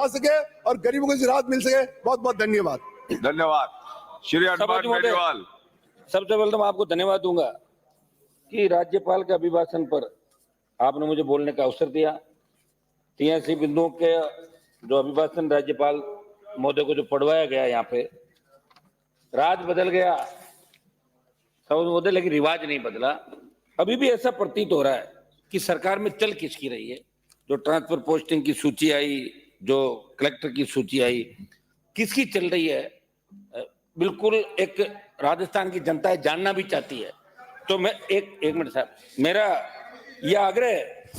आ सके और गरीबों को राहत मिल सके। बहुत बहुत धन्यवाद। धन्यवाद श्री हनुमान बेनीवाल। सबसे पहले तो मैं आपको धन्यवाद दूंगा कि राज्यपाल के अभिभाषण पर आपने मुझे बोलने का अवसर दिया। 83 बिंदुओं के जो अभिभाषण राज्यपाल महोदय को जो पढ़वाया गया, यहाँ पे राज बदल गया सब महोदय, लेकिन रिवाज नहीं बदला। अभी भी ऐसा प्रतीत हो रहा है कि सरकार में चल किसकी रही है। जो ट्रांसफर पोस्टिंग की सूची आई, जो कलेक्टर की सूची आई, किसकी चल रही है, बिल्कुल एक राजस्थान की जनता जानना भी चाहती है। तो मैं एक मिनट साहब, मेरा यह आग्रह है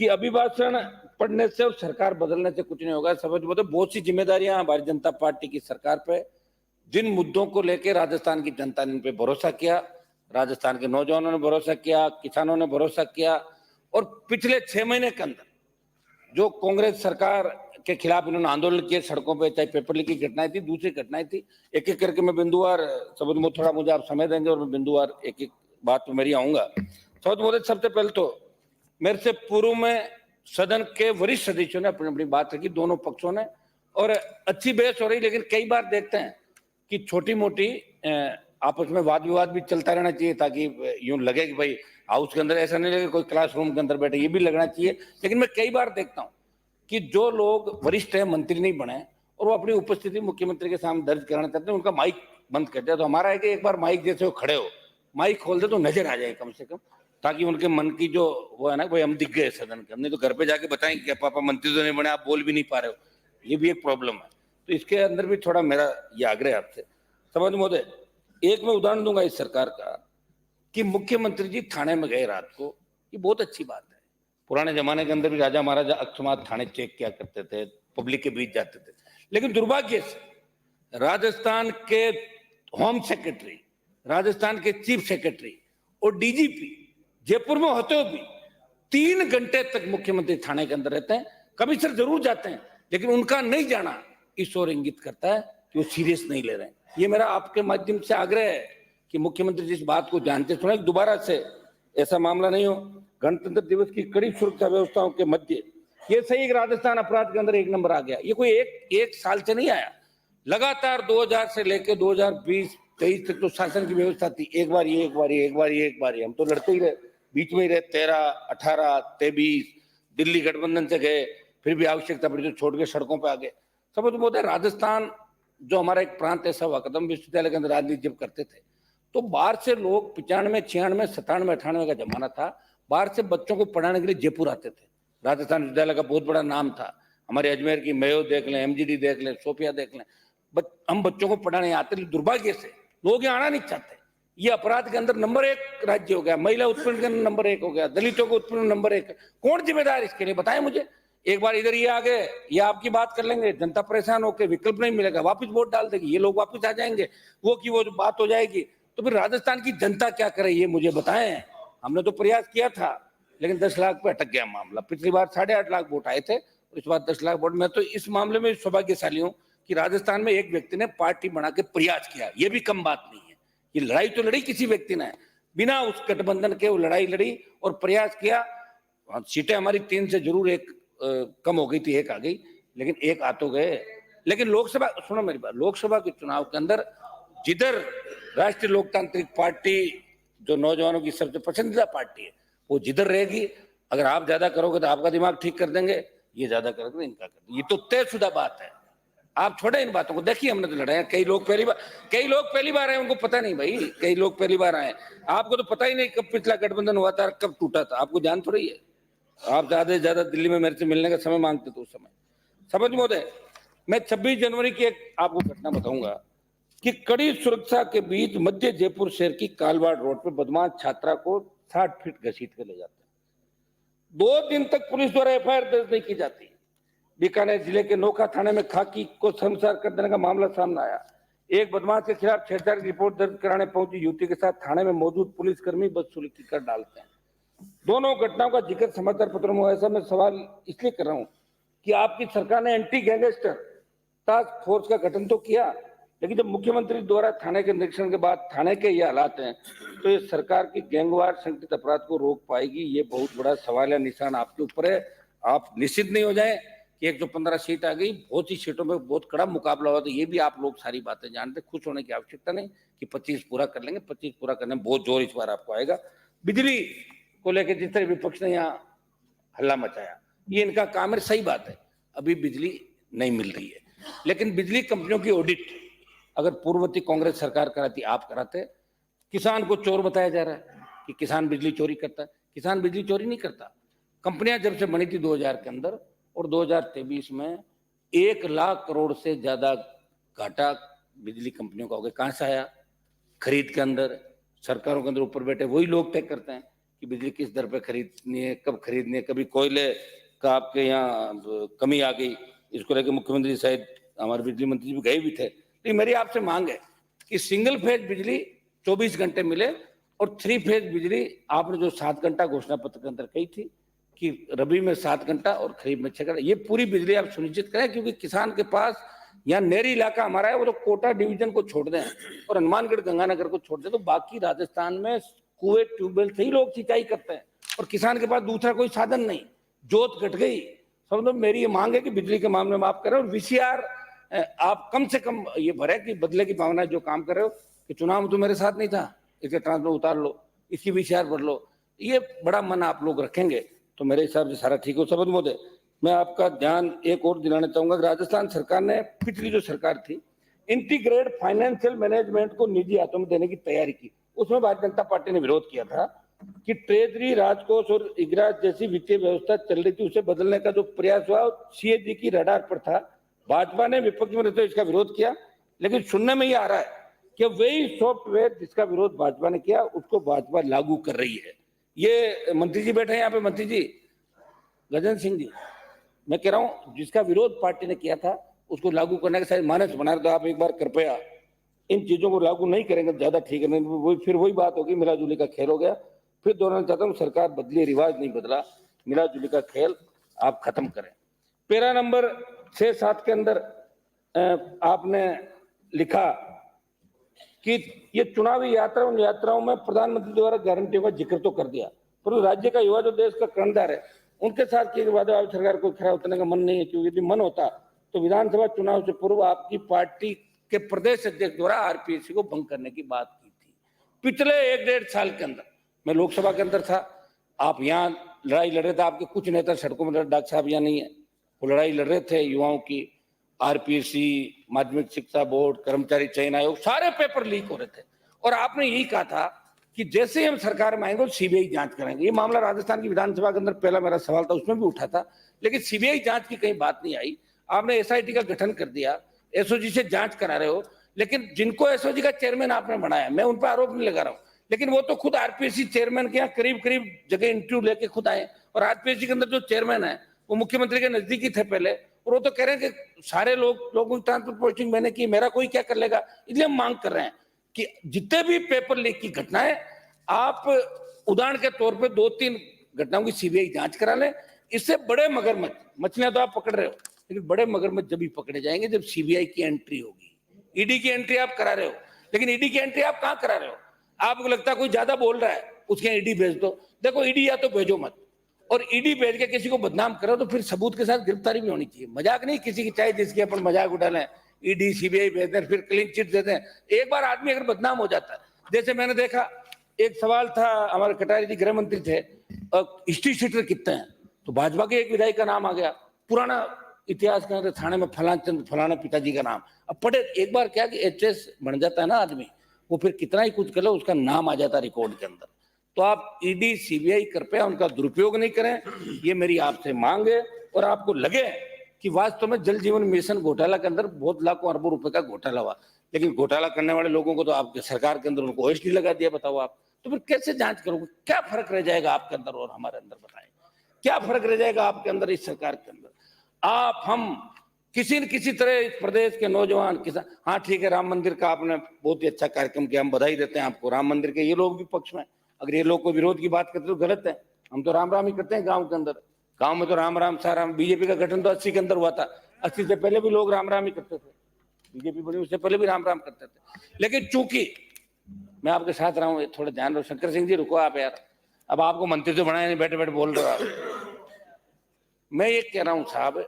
कि अभिभाषण पढ़ने से और सरकार बदलने से कुछ नहीं होगा। समझ बहुत सी जिम्मेदारियां भारतीय जनता पार्टी की सरकार पे, जिन मुद्दों को लेकर राजस्थान की जनता ने इन पे भरोसा किया, राजस्थान के नौजवानों ने भरोसा किया, किसानों ने भरोसा किया, और पिछले 6 महीने के अंदर जो कांग्रेस सरकार के खिलाफ इन्होंने आंदोलन किए सड़कों पे, चाहे पेपर लीक की घटनाएं थी, दूसरी घटनाएं थी, एक एक करके मैं बिंदुवार समझ में, थोड़ा मुझे आप समय देंगे और मैं बिंदुवार एक एक बात पे मेरी आऊंगा। समझ मोदी, सबसे पहले तो मेरे से पूर्व में सदन के वरिष्ठ सदस्यों ने अपनी अपनी बात रखी, दोनों पक्षों ने, और अच्छी बहस हो रही। लेकिन कई बार देखते हैं कि छोटी मोटी आपस में वाद विवाद भी चलता रहना चाहिए, ताकि यूं लगे कि भाई हाउस के अंदर, ऐसा नहीं लगे कोई क्लासरूम के अंदर बैठे, ये भी लगना चाहिए। लेकिन मैं कई बार देखता हूं कि जो लोग वरिष्ठ है, मंत्री नहीं बने, और वो अपनी उपस्थिति मुख्यमंत्री के सामने दर्ज कराना चाहते हैं, उनका माइक बंद कर दिया। तो हमारा है कि एक बार माइक जैसे वो खड़े हो, माइक खोल दे तो नजर आ जाए कम से कम, ताकि उनके मन की जो वो है ना, भाई हम दिख गए सदन के, नहीं तो घर पे जाके बताएंगे क्या पापा मंत्री तो नहीं बने, आप बोल भी नहीं पा रहे हो, ये भी एक प्रॉब्लम है। तो इसके अंदर भी थोड़ा मेरा ये आग्रह है आपसे। समझ महोदय, एक मैं उदाहरण दूंगा इस सरकार का कि मुख्यमंत्री जी थाने में गए रात को, ये बहुत अच्छी बात है। पुराने जमाने के अंदर भी राजा महाराजा अकस्मात थाने चेक किया करते थे, पब्लिक के बीच जाते थे। लेकिन दुर्भाग्य से राजस्थान के होम सेक्रेटरी, राजस्थान के चीफ सेक्रेटरी और डीजीपी जयपुर में होते हुए भी 3 घंटे तक मुख्यमंत्री थाने के अंदर रहते हैं। कमिश्नर जरूर जाते हैं, लेकिन उनका नहीं जाना इस ओर इंगित करता है कि वो सीरियस नहीं ले रहे हैं। ये मेरा आपके माध्यम से आग्रह है कि मुख्यमंत्री जिस बात को जानते सुने, दोबारा से ऐसा मामला नहीं हो। गणतंत्र दिवस की कड़ी सुरक्षा व्यवस्थाओं के मध्य ये सही कि राजस्थान अपराध के अंदर 1 नंबर आ गया। ये कोई एक साल से नहीं आया, लगातार 2000 से लेकर 2020-23 तक तो शासन की व्यवस्था थी। एक बार ये, एक बार ये, एक बार ये, एक बार ये, हम तो लड़ते ही रहे, बीच में ही रहे। 13, 18, 23 दिल्ली गठबंधन से गए, फिर भी आवश्यकता पड़ी तो छोड़ के सड़कों पर आ गए। समझ बोलते राजस्थान जो हमारा एक प्रांत ऐसा हुआ, कदम विश्वविद्यालय के अंदर राजनीति जब करते थे तो बाहर से लोग 95, 96, 97, 98 का जमाना था, बाहर से बच्चों को पढ़ाने के लिए जयपुर आते थे। राजस्थान विश्वविद्यालय का बहुत बड़ा नाम था। हमारे अजमेर की मेयो देख लें, एमजीडी देख लें, सोफिया देख लें, हम बच्चों को पढ़ाने आते थे। दुर्भाग्य से लोग यहाँ आना नहीं चाहते। ये अपराध के अंदर नंबर 1 राज्य हो गया, महिला उत्पीड़न के अंदर नंबर 1 हो गया, दलितों को उत्पीड़न नंबर 1। कौन जिम्मेदार इसके लिए, बताएं मुझे। एक बार इधर ये आ गए, ये आपकी बात कर लेंगे, जनता परेशान होकर विकल्प नहीं मिलेगा, वापस वोट डाल देगी, ये लोग वापस आ जाएंगे, वो की वो बात हो जाएगी। तो फिर राजस्थान की जनता क्या करे, ये मुझे बताएं। हमने तो प्रयास किया था, लेकिन 10 लाख पे अटक गया मामला। पिछली बार 8.5 लाख वोट आए थे, और इस बार 10 लाख वोट। मैं तो इस मामले में सौभाग्यशाली हूं कि राजस्थान में एक व्यक्ति ने पार्टी बना के प्रयास किया। ये भी कम बात नहीं है। ये लड़ाई तो लड़ी किसी व्यक्ति ने, बिना उस गठबंधन के वो लड़ाई लड़ी और प्रयास किया। सीटें हमारी 3 से जरूर 1 कम हो गई थी, 1 आ गई, लेकिन 1 आ तो गए। लेकिन लोकसभा, सुनो मेरी बात, लोकसभा के चुनाव के अंदर जिधर राष्ट्रीय लोकतांत्रिक पार्टी जो नौजवानों की सबसे पसंदीदा पार्टी है, वो जिधर रहेगी, अगर आप ज्यादा करोगे तो आपका दिमाग ठीक कर देंगे, ये ज्यादा करोगे तो इनका कर देंगे। ये तो तयशुदा बात है। आप छोड़े इन बातों को। देखिए हमने तो लड़ाया, कई लोग पहली बार आए, उनको पता नहीं भाई, कई लोग पहली बार आए। आपको तो पता ही नहीं कब पिछला गठबंधन हुआ था, कब टूटा था, आपको जान थोड़ी है। आप ज्यादा से ज्यादा दिल्ली में मेरे से मिलने का समय मांगते थे उस समय। समझ महोदय, मैं 26 जनवरी की एक आपको घटना बताऊंगा कि कड़ी सुरक्षा के बीच मध्य जयपुर शहर की कालवाड़ रोड पर बदमाश छात्रा को 60 फीट घसीट कर ले जाते हैं। 2 दिन तक पुलिस द्वारा एफआईआर दर्ज नहीं की जाती। बीकानेर जिले के नोखा थाने में खाकी को शर्मसार कर देने का मामला सामने आया। एक बदमाश के खिलाफ छेड़छाड़ की रिपोर्ट दर्ज कराने पहुंची युवती के साथ थाने में मौजूद पुलिसकर्मी बदसलूकी कर डालते हैं। दोनों घटनाओं का जिक्र समाचार पत्रों में। ऐसा मैं सवाल इसलिए कर रहा हूं कि आपकी सरकार ने एंटी गैंगस्टर टास्क फोर्स का गठन तो किया, लेकिन जब मुख्यमंत्री द्वारा थाने के निरीक्षण के बाद थाने के ये हालात हैं, तो ये सरकार की गैंगवार संगठित अपराध को रोक पाएगी? ये बहुत बड़ा सवाल या निशान आपके ऊपर है। आप निश्चित नहीं हो जाएं कि 115 सीट आ गई, बहुत सी सीटों में बहुत कड़ा मुकाबला हुआ, तो ये भी आप लोग सारी बातें जानते, खुश होने की आवश्यकता नहीं कि 25 पूरा कर लेंगे। 25 पूरा करने में बहुत जोर इस बार आपको आएगा। बिजली को लेकर जिस तरह विपक्ष ने यहाँ हल्ला मचाया, ये इनका काम है, सही बात है, अभी बिजली नहीं मिल रही है, लेकिन बिजली कंपनियों की ऑडिट अगर पूर्ववर्ती कांग्रेस सरकार कराती, आप कराते, किसान को चोर बताया जा रहा है कि किसान बिजली चोरी करता है। किसान बिजली चोरी नहीं करता। कंपनियां जब से बनी थी 2000 के अंदर और 2023 में 1 लाख करोड़ से ज्यादा घाटा बिजली कंपनियों का हो गया। कहां से आया? खरीद के अंदर, सरकारों के अंदर ऊपर बैठे वही लोग तय करते हैं कि बिजली किस दर पे खरीदनी है, कब खरीदनी है। कभी कोयले का आपके यहाँ कमी आ गई, इसको लेकर मुख्यमंत्री शायद हमारे बिजली मंत्री भी गए भी थे। लेकिन मेरी आपसे मांग है कि सिंगल फेज बिजली 24 घंटे मिले और 3 फेज बिजली आपने जो 7 घंटा घोषणा पत्र के अंदर कही थी कि रबी में 7 घंटा और खरीफ में 6 घंटा, ये पूरी बिजली आप सुनिश्चित करें, क्योंकि किसान के पास यहाँ नहरी इलाका हमारा है, वो तो कोटा डिवीजन को छोड़ दें और हनुमानगढ़ गंगानगर को छोड़ दें, तो बाकी राजस्थान में कुएं ट्यूबवेल से ही लोग सिंचाई करते हैं और किसान के पास दूसरा कोई साधन नहीं। जोत घट गई। समझो, मेरी ये मांग है कि बिजली के मामले में आप करें और वीसीआर आप कम से कम ये भरे कि बदले की भावना जो काम कर रहे हो कि चुनाव में तो मेरे साथ नहीं था, इसके ट्रांसफर उतार लो, इसकी वीसीआर भर लो, ये बड़ा मन आप लोग रखेंगे तो मेरे हिसाब से सारा ठीक हो। शपथ महोदय, मैं आपका ध्यान एक और दिलाना चाहूंगा, राजस्थान सरकार ने, पिछली जो सरकार थी, इंटीग्रेटेड फाइनेंशियल मैनेजमेंट को निजी हाथों में देने की तैयारी की। उसमें भारतीय जनता पार्टी ने विरोध किया था कि ट्रेजरी, राजकोष और इगरा जैसी वित्तीय व्यवस्था चल रही थी, उसे बदलने का जो प्रयास हुआ सीएजी की रडार पर था। भाजपा ने विपक्ष में रहते हुए इसका विरोध किया, लेकिन सुनने में ये आ रहा है कि वही सॉफ्टवेयर जिसका विरोध भाजपा ने किया उसको भाजपा लागू कर रही है। ये मंत्री जी बैठे हैं यहाँ पे, मंत्री जी गजेंद्र सिंह जी, मैं कह रहा हूँ जिसका विरोध पार्टी ने किया था उसको लागू करने का शायद मानस बना रहे, तो आप एक बार कृपया इन चीजों को लागू नहीं करेंगे ज्यादा ठीक है, नहीं फिर वही बात होगी, मिलाजुली का खेल हो गया। फिर दोहराना चाहता हूँ, सरकार बदली, रिवाज नहीं बदला, मिलाजुली का खेल आप खत्म करें। पैरा नंबर 6-7 के अंदर आपने लिखा कि ये चुनावी यात्रा, उन यात्राओं में प्रधानमंत्री द्वारा गारंटियों का जिक्र तो कर दिया, परंतु राज्य का युवा जो देश का कर्णधार है उनके साथ किए गए वादे सरकार को खरा उतरने का मन नहीं है, क्योंकि यदि मन होता तो विधानसभा चुनाव से पूर्व आपकी पार्टी के प्रदेश अध्यक्ष द्वारा आरपीएससी को भंग करने की बात की थी। पिछले 1-1.5 साल के अंदर मैं लोकसभा के अंदर था, आप यहाँ लड़ाई लड़ रहे थे, आपके कुछ नेता सड़कों में, डॉक्टर साहब यहाँ नहीं है, वो लड़ाई लड़ रहे थे युवाओं की। आरपीएससी, माध्यमिक शिक्षा बोर्ड, कर्मचारी चयन आयोग, सारे पेपर लीक हो रहे थे और आपने यही कहा था कि जैसे हम सरकार में आएंगे सीबीआई जांच करेंगे। ये मामला राजस्थान की विधानसभा के अंदर पहला मेरा सवाल था, उसमें भी उठा था, लेकिन सीबीआई जांच की कहीं बात नहीं आई। आपने एसआईटी का गठन कर दिया, एसओजी से जांच करा रहे हो, लेकिन जिनको एसओजी का चेयरमैन आपने बनाया, मैं उन पर आरोप नहीं लगा रहा हूँ, लेकिन वो तो खुद आरपीएससी चेयरमैन के यहाँ करीब करीब जगह इंटरव्यू लेके खुद आए, और आरपीएससी के अंदर जो चेयरमैन है वो मुख्यमंत्री के नजदीकी थे पहले, और वो तो कह रहे हैं कि सारे लोगों की ट्रांसपोर्ट पोस्टिंग मैंने की, मेरा कोई क्या कर लेगा। इसलिए हम मांग कर रहे हैं कि जितने भी पेपर लीक की घटनाएं, आप उदाहरण के तौर पे 2-3 घटनाओं की सीबीआई जांच करा लें। इससे बड़े मगरमच्छ, मछलियां तो आप पकड़ रहे हो, लेकिन बड़े मगरमच्छ जब भी पकड़े जाएंगे जब सीबीआई की एंट्री होगी। ईडी की एंट्री आप करा रहे हो, लेकिन ईडी की एंट्री आप कहां करा रहे हो? आपको लगता है कोई ज्यादा बोल रहा है उसके ईडी भेज दो। देखो, ईडी या तो भेजो मत, और ईडी भेज के किसी को बदनाम करो तो फिर सबूत के साथ गिरफ्तारी भी होनी चाहिए। मजाक नहीं किसी की, चाहे जिसकी अपन मजाक उठा लें, ईडी सीबीआई भेजते हैं फिर क्लीन चिट देते हैं। एक बार आदमी अगर बदनाम हो जाता है, जैसे मैंने देखा एक सवाल था, हमारे कटारी जी गृह मंत्री थे, हिस्ट्री सीटर कितने हैं, तो भाजपा के एक विधायक का नाम आ गया, पुराना इतिहास के अंदर थाने में फलाना फलाना पिताजी का नाम। अब पढ़े एक बार क्या कि एचएस बन जाता है ना आदमी, वो फिर कितना ही कुछ कर लो उसका नाम आ जाता रिकॉर्ड के अंदर। तो आप ईडी सीबीआई कृपया उनका दुरुपयोग नहीं करें, ये मेरी आपसे मांग है। और आपको लगे कि वास्तव में जल जीवन मिशन घोटाला के अंदर बहुत लाखों अरबों रुपए का घोटाला हुआ, लेकिन घोटाला करने वाले लोगों को तो आपके सरकार के अंदर उनको ओएसडी लगा दिया, बताओ आप, तो फिर कैसे जांच करोगे? क्या फर्क रह जाएगा आपके अंदर और हमारे अंदर? बताएं, क्या फर्क रह जाएगा आपके अंदर, इस सरकार के अंदर? आप हम किसी न किसी तरह इस प्रदेश के नौजवान किसान, हाँ ठीक है, राम मंदिर का आपने बहुत ही अच्छा कार्यक्रम किया, हम बधाई देते हैं आपको। राम मंदिर के ये लोग भी पक्ष में, अगर ये लोग को विरोध की बात करते तो गलत है। हम तो राम राम ही करते हैं गांव के अंदर, गांव में तो राम राम सा राम। बीजेपी का गठन तो 80 के अंदर हुआ था, 80 से पहले भी लोग राम राम ही करते थे, बीजेपी बनी उससे पहले भी राम राम करते थे। लेकिन चूंकि मैं आपके साथ रहा हूँ, थोड़ा ध्यान रहो। शंकर सिंह जी रुको आप यार, अब आपको मंत्री तो बनाया नहीं, बैठे बैठे बोल रहे हो आप। मैं ये कह रहा हूँ साहब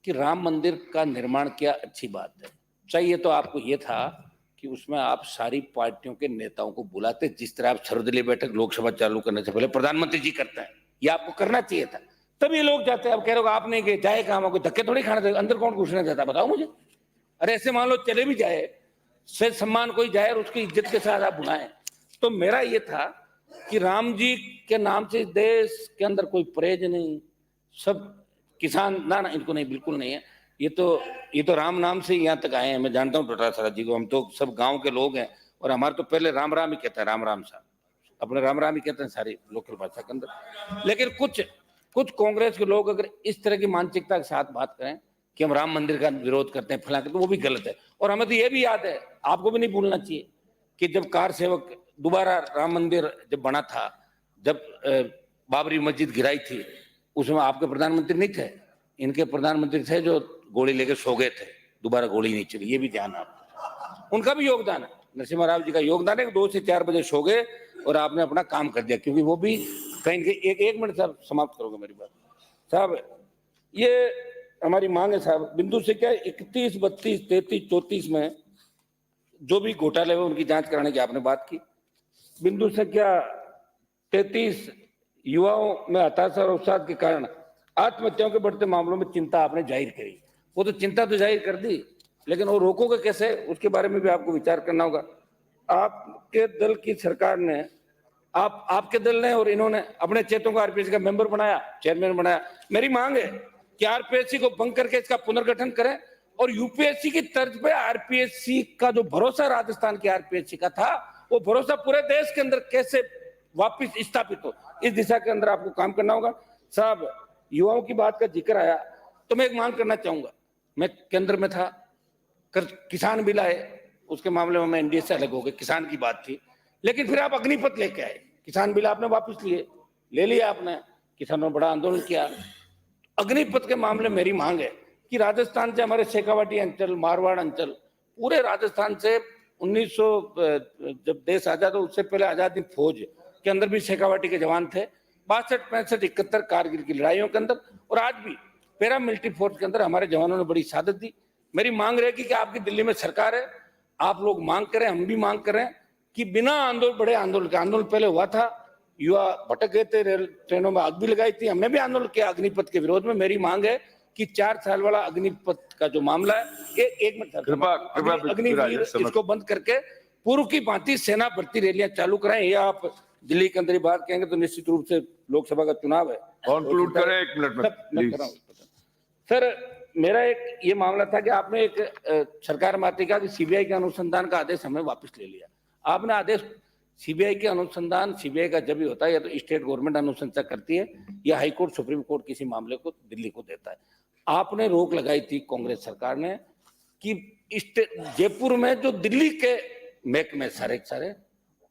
कि राम मंदिर का निर्माण किया, अच्छी बात है। चाहिए तो आपको ये था कि उसमें आप सारी पार्टियों के नेताओं को बुलाते, जिस तरह आप सर्वदलीय बैठक लोकसभा चालू करने से पहले प्रधानमंत्री जी करते हैं, ये आपको करना चाहिए था। तब ये लोग जाते हैं। अब कह रहे हो आप नहीं गए, जाए कहाँ, कोई धक्के थोड़ी खाने देगा, अंदर कौन घुसने देता, बताओ मुझे। अरे ऐसे मान लो चले भी जाए, से सम्मान कोई जाए और उसकी इज्जत के साथ आप बुलाएं। तो मेरा ये था कि राम जी के नाम से देश के अंदर कोई परहेज नहीं, सब किसान ना इनको नहीं, बिल्कुल नहीं है। ये तो राम नाम से यहाँ तक आए हैं। मैं जानता हूँ डोटासरा जी को, हम तो सब गांव के लोग हैं और हमारे तो पहले राम राम ही कहते हैं, राम राम साहब अपने राम राम ही कहते हैं सारी लोकल भाषा के अंदर। लेकिन कुछ कांग्रेस के लोग अगर इस तरह की मानसिकता के साथ बात करें कि हम राम मंदिर का विरोध करते हैं फला, तो वो भी गलत है। और हमें तो ये भी याद है, आपको भी नहीं भूलना चाहिए कि जब कार सेवक दोबारा राम मंदिर जब बना था, जब बाबरी मस्जिद गिराई थी, उसमें आपके प्रधानमंत्री नहीं थे, इनके प्रधानमंत्री थे जो गोली लेके सो गए थे, दोबारा गोली नहीं चली। ये भी ध्यान आपको, उनका भी योगदान है, नरसिम्हा राव जी का योगदान है। 2 से 4 बजे सो गए और आपने अपना काम कर दिया, क्योंकि वो भी कहीं एक मिनट साहब समाप्त करोगे मेरी बात साहब। ये हमारी मांग है साहब, बिंदु से क्या 31, 32, 33, 34 में जो भी घोटाले हुए उनकी जांच कराने की आपने बात की। बिंदु से क्या 33 युवाओं में हताशा और अवसाद के कारण आत्महत्याओं के बढ़ते मामलों में चिंता आपने जाहिर करी। वो तो चिंता तो जाहिर कर दी, लेकिन वो रोकोगे कैसे, उसके बारे में भी आपको विचार करना होगा। आपके दल की सरकार ने, आपके दल ने और इन्होंने अपने चेतों को आरपीएससी का मेंबर बनाया, चेयरमैन बनाया। मेरी मांग है कि आरपीएससी को भंग करके इसका पुनर्गठन करें और यूपीएससी की तर्ज पे आरपीएससी का जो भरोसा राजस्थान की आरपीएससी का था, वो भरोसा पूरे देश के अंदर कैसे वापस स्थापित हो, इस दिशा के अंदर आपको काम करना होगा साहब। युवाओं की बात का जिक्र आया तो मैं एक मांग करना चाहूंगा। मैं केंद्र में था, किसान बिल आए, उसके मामले में मैं एनडीए से अलग हो गए, किसान की बात थी। लेकिन फिर आप अग्निपथ लेके आए, किसान बिल आपने वापस ले लिया आपने, किसानों ने बड़ा आंदोलन किया। अग्निपथ के मामले मेरी मांग है कि राजस्थान से हमारे शेखावाटी अंचल, मारवाड़ अंचल, पूरे राजस्थान से 1900 जब देश आजाद हो, उससे पहले आजादी फौज के अंदर भी शेखावाटी के जवान थे। 62, 65, 71 कारगिल की लड़ाइयों के अंदर, और आज भी पैरा मिलिट्री फोर्स के अंदर हमारे जवानों ने बड़ी शहादत दी। मेरी मांग रहेगी कि आपकी दिल्ली में सरकार है, आप लोग मांग करें, हम भी मांग करें कि बिना बड़े आंदोलन के, आंदोलन पहले हुआ था, युवा भटक गए थे, रेल ट्रेनों में आग भी लगाई थी, हमने भी आंदोलन किया अग्निपथ के विरोध में। मेरी मांग है कि 4 साल वाला अग्निपथ का जो मामला है, एक मिनट अग्निवीर, इसको बंद करके पूर्व की भांति सेना भर्ती रैलियां चालू कराएं। या आप दिल्ली के अंदर ही बात कहेंगे तो निश्चित रूप से लोकसभा का चुनाव है, कंक्लूड करें 1 मिनट में सर। मेरा एक ये मामला था कि आपने एक सरकार में आते कहा कि सीबीआई के अनुसंधान का आदेश हमें वापस ले लिया। आपने आदेश, सीबीआई के अनुसंधान, सीबीआई का जब भी होता है या तो स्टेट गवर्नमेंट अनुशंसा करती है या हाई कोर्ट, सुप्रीम कोर्ट किसी मामले को दिल्ली को देता है। आपने रोक लगाई थी कांग्रेस सरकार ने कि जयपुर में जो दिल्ली के महकमे सारे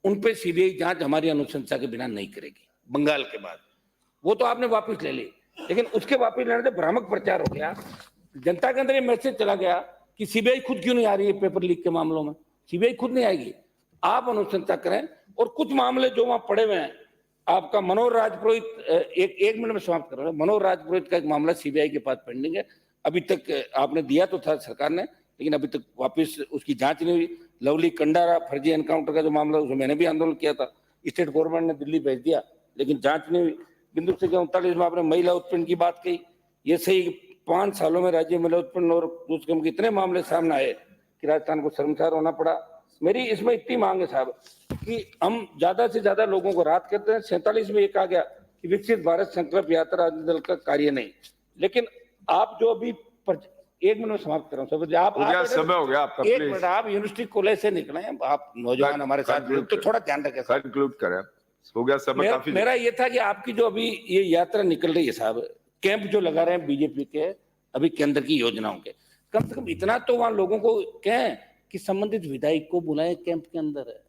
उन पे सीबीआई जांच हमारी अनुशंसा के बिना नहीं करेगी, बंगाल के बाद। वो तो आपने वापस ले ली, लेकिन उसके वापस लेने से भ्रामक प्रचार हो गया, जनता के अंदर ये मैसेज चला गया कि सीबीआई खुद क्यों नहीं आ रही है पेपर लीक के मामलों में। सीबीआई खुद नहीं आएगी, आप अनुशंसा करें। और कुछ मामले जो वहां पड़े हुए हैं, आपका मनोहर राजपुरोहित, एक मिनट में समाप्त कर रहा हूं। मनोहर राजपुरोहित का एक मामला सीबीआई के पास पेंडिंग है, अभी तक आपने दिया तो था सरकार ने, लेकिन अभी तक वापस उसकी जांच नहीं हुई। लवली कंडारा फर्जी एनकाउंटर का जो मामला, उसमें मैंने भी आंदोलन किया था, स्टेट गवर्नमेंट ने दिल्ली भेज दिया, लेकिन जांच नहीं हुई। बिंदु से 39 में आपने महिला उत्पीड़न की बात कही, ये सही 5 सालों में राज्य में महिला उत्पीड़न और दुष्कर्म के इतने मामले सामने आए कि राजस्थान को शर्मसार होना पड़ा। मेरी इसमें इतनी मांग है साहब कि हम ज्यादा से ज्यादा लोगों को राहत करते हैं। 47 में एक आ गया कि विकसित भारत संकल्प यात्रा दल का कार्य नहीं, लेकिन आप जो अभी 1 मिनट में समाप्त कर रहा हूँ सब, आप समय हो गया आपका, 1 मिनट, आप यूनिवर्सिटी कॉलेज से निकले हैं, आप नौजवान हमारे साथ, तो थोड़ा ध्यान रखें। कंक्लूड करें, हो गया समय काफी। मेरा ये था कि आपकी जो अभी ये यात्रा निकल रही है साहब, कैंप जो लगा रहे हैं बीजेपी के अभी केंद्र की योजनाओं के, कम से कम इतना तो वहां लोगों को कहें कि संबंधित विधायक को बुलाएं कैंप के अंदर।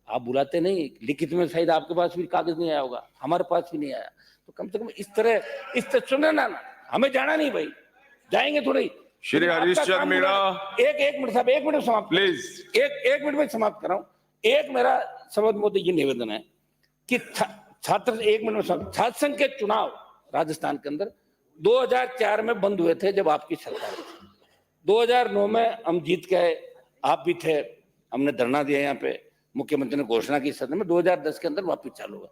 आप बुलाते नहीं, लिखित में शायद आपके पास भी कागज नहीं आया होगा, हमारे पास भी नहीं आया, तो कम से कम इस तरह सुने ना, हमें जाना नहीं भाई, जाएंगे थोड़ी। श्री हरीशचंद्र मीणा, एक मिनट साहब, 1 मिनट समाप्त प्लीज, एक मिनट में समाप्त कर रहा हूं। एक मेरा सबद मोदी ये निवेदन है कि छात्र, 1 मिनट में, छात्र संघ के चुनाव राजस्थान के अंदर 2004 में बंद हुए थे जब आपकी सरकार थी। 2009 में हम जीत के आए, आप भी थे, हमने धरना दिया यहाँ पे, मुख्यमंत्री ने घोषणा की सदन में, 2010 के अंदर वापस चालू हुआ।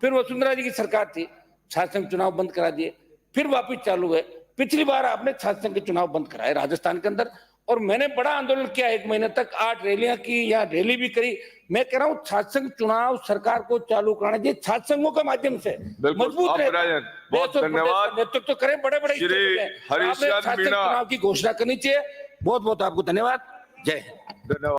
फिर वसुंधरा जी की सरकार थी, छात्र संघ चुनाव बंद करा दिए, फिर वापस चालू हुए। पिछली बार आपने छात्र संघ के चुनाव बंद कराए राजस्थान के अंदर, और मैंने बड़ा आंदोलन किया 1 महीने तक, 8 रैलियां की, यहाँ रैली भी करी। मैं कह रहा हूँ छात्र संघ चुनाव सरकार को चालू कराना चाहिए, छात्र संघों के माध्यम से मजबूत आप रहे, राजन, बहुत धन्यवाद। नेतृत्व करें, बड़े बड़े श्री हरीश चंद्र मीणा। चुनाव की घोषणा करनी चाहिए। बहुत बहुत आपको धन्यवाद। जय हिंद। धन्यवाद।